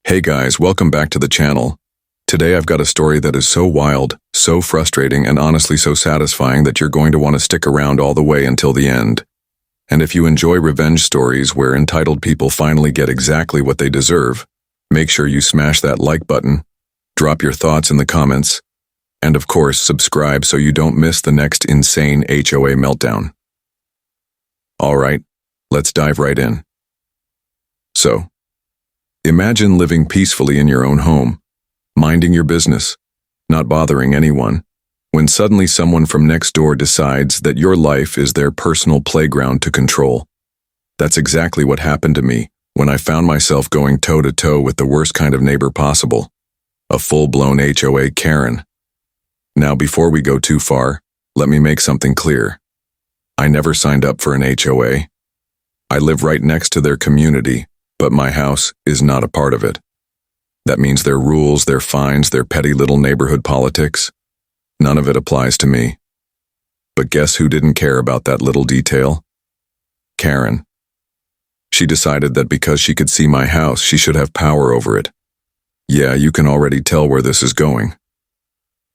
Hey guys, welcome back to the channel. Today I've got a story that is so wild, so frustrating, and honestly so satisfying that you're going to want to stick around all the way until the end. And if you enjoy revenge stories where entitled people finally get exactly what they deserve, make sure you smash that like button, drop your thoughts in the comments, and of course subscribe so you don't miss the next insane HOA meltdown. Alright, let's dive right in. So, imagine living peacefully in your own home, minding your business, not bothering anyone, when suddenly someone from next door decides that your life is their personal playground to control. That's exactly what happened to me when I found myself going toe-to-toe with the worst kind of neighbor possible, a full-blown HOA Karen. Now, before we go too far, let me make something clear. I never signed up for an HOA. I live right next to their community, but my house is not a part of it. That means their rules, their fines, their petty little neighborhood politics, none of it applies to me. But guess who didn't care about that little detail? Karen. She decided that because she could see my house, she should have power over it. Yeah, you can already tell where this is going.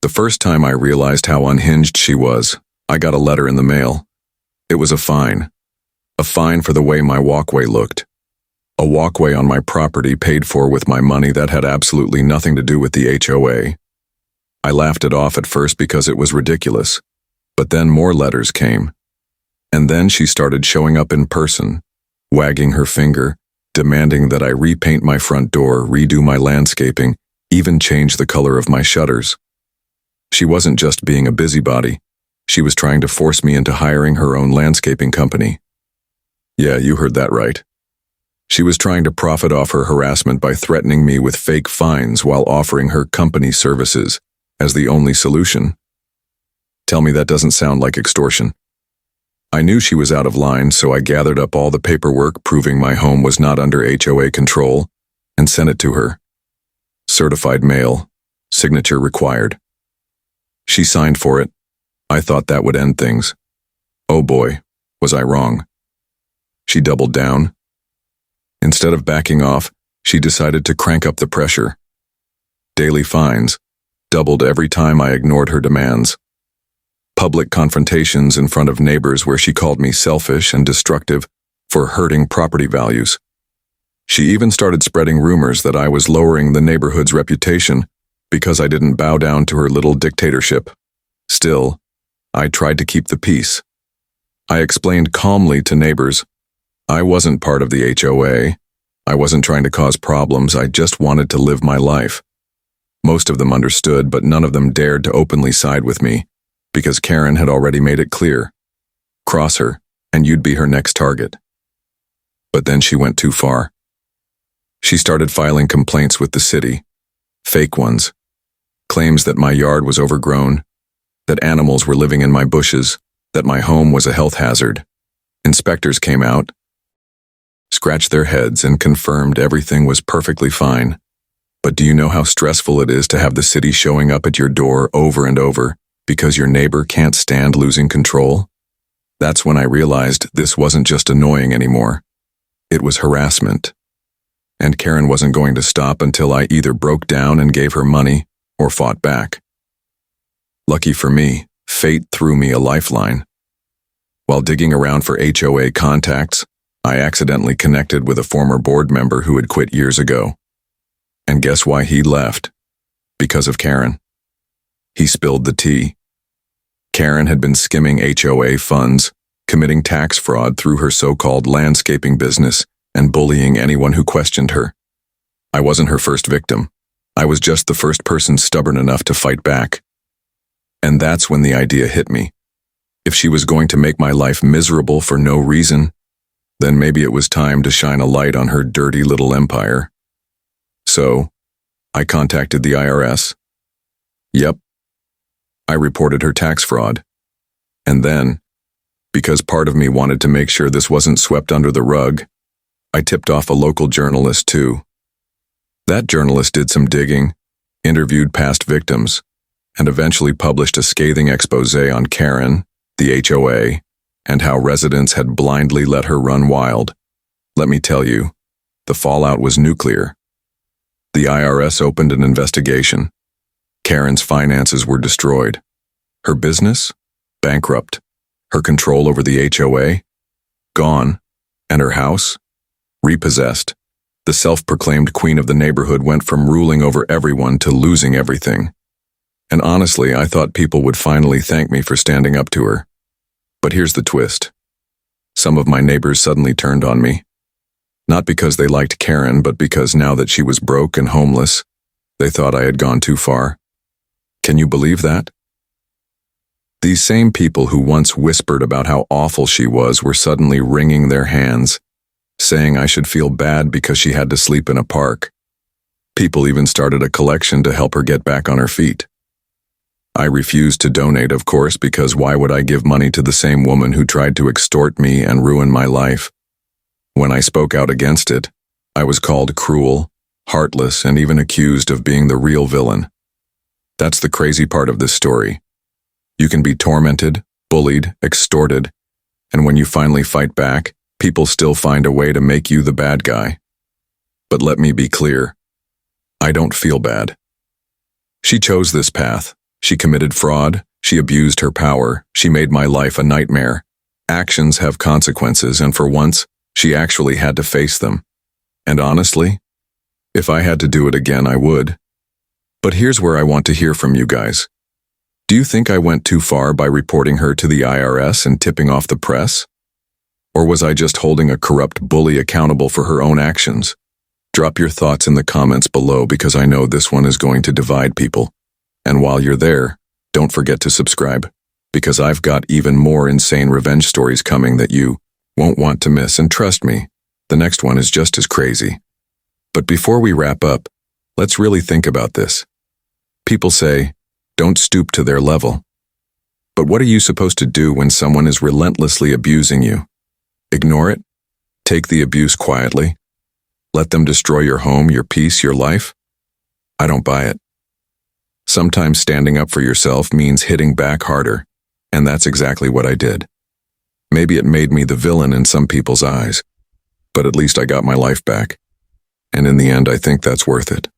The first time I realized how unhinged she was, I got a letter in the mail. It was a fine. A fine for the way my walkway looked. A walkway on my property paid for with my money that had absolutely nothing to do with the HOA. I laughed it off at first because it was ridiculous, but then more letters came. And then she started showing up in person, wagging her finger, demanding that I repaint my front door, redo my landscaping, even change the color of my shutters. She wasn't just being a busybody, she was trying to force me into hiring her own landscaping company. Yeah, you heard that right. She was trying to profit off her harassment by threatening me with fake fines while offering her company services as the only solution. Tell me that doesn't sound like extortion. I knew she was out of line, so I gathered up all the paperwork proving my home was not under HOA control and sent it to her. Certified mail, signature required. She signed for it. I thought that would end things. Oh boy, was I wrong. She doubled down. Instead of backing off, she decided to crank up the pressure. Daily fines, doubled every time I ignored her demands. Public confrontations in front of neighbors where she called me selfish and destructive for hurting property values. She even started spreading rumors that I was lowering the neighborhood's reputation because I didn't bow down to her little dictatorship. Still, I tried to keep the peace. I explained calmly to neighbors, I wasn't part of the HOA. I wasn't trying to cause problems, I just wanted to live my life. Most of them understood, but none of them dared to openly side with me, because Karen had already made it clear. Cross her, and you'd be her next target. But then she went too far. She started filing complaints with the city, fake ones, claims that my yard was overgrown, that animals were living in my bushes, that my home was a health hazard. Inspectors came out, scratched their heads and confirmed everything was perfectly fine. But do you know how stressful it is to have the city showing up at your door over and over because your neighbor can't stand losing control? That's when I realized this wasn't just annoying anymore. It was harassment. And Karen wasn't going to stop until I either broke down and gave her money or fought back. Lucky for me, fate threw me a lifeline. While digging around for HOA contacts, I accidentally connected with a former board member who had quit years ago. And guess why he left? Because of Karen. He spilled the tea. Karen had been skimming HOA funds, committing tax fraud through her so-called landscaping business, and bullying anyone who questioned her. I wasn't her first victim. I was just the first person stubborn enough to fight back. And that's when the idea hit me. If she was going to make my life miserable for no reason, then maybe it was time to shine a light on her dirty little empire. So, I contacted the IRS. Yep. I reported her tax fraud. And then, because part of me wanted to make sure this wasn't swept under the rug, I tipped off a local journalist too. That journalist did some digging, interviewed past victims, and eventually published a scathing expose on Karen, the HOA, and how residents had blindly let her run wild. Let me tell you, the fallout was nuclear. The IRS opened an investigation. Karen's finances were destroyed. Her business? Bankrupt. Her control over the HOA? Gone. And her house? Repossessed. The self-proclaimed queen of the neighborhood went from ruling over everyone to losing everything. And honestly, I thought people would finally thank me for standing up to her. But here's the twist. Some of my neighbors suddenly turned on me. Not because they liked Karen, but because now that she was broke and homeless, they thought I had gone too far. Can you believe that? These same people who once whispered about how awful she was were suddenly wringing their hands, saying I should feel bad because she had to sleep in a park. People even started a collection to help her get back on her feet. I refused to donate, of course, because why would I give money to the same woman who tried to extort me and ruin my life? When I spoke out against it, I was called cruel, heartless, and even accused of being the real villain. That's the crazy part of this story. You can be tormented, bullied, extorted, and when you finally fight back, people still find a way to make you the bad guy. But let me be clear. I don't feel bad. She chose this path. She committed fraud. She abused her power. She made my life a nightmare. Actions have consequences, and for once, she actually had to face them. And honestly, if I had to do it again, I would. But here's where I want to hear from you guys. Do you think I went too far by reporting her to the IRS and tipping off the press? Or was I just holding a corrupt bully accountable for her own actions? Drop your thoughts in the comments below because I know this one is going to divide people. And while you're there, don't forget to subscribe, because I've got even more insane revenge stories coming that you won't want to miss, and trust me, the next one is just as crazy. But before we wrap up, let's really think about this. People say, don't stoop to their level. But what are you supposed to do when someone is relentlessly abusing you? Ignore it? Take the abuse quietly? Let them destroy your home, your peace, your life? I don't buy it. Sometimes standing up for yourself means hitting back harder, and that's exactly what I did. Maybe it made me the villain in some people's eyes, but at least I got my life back. And in the end, I think that's worth it.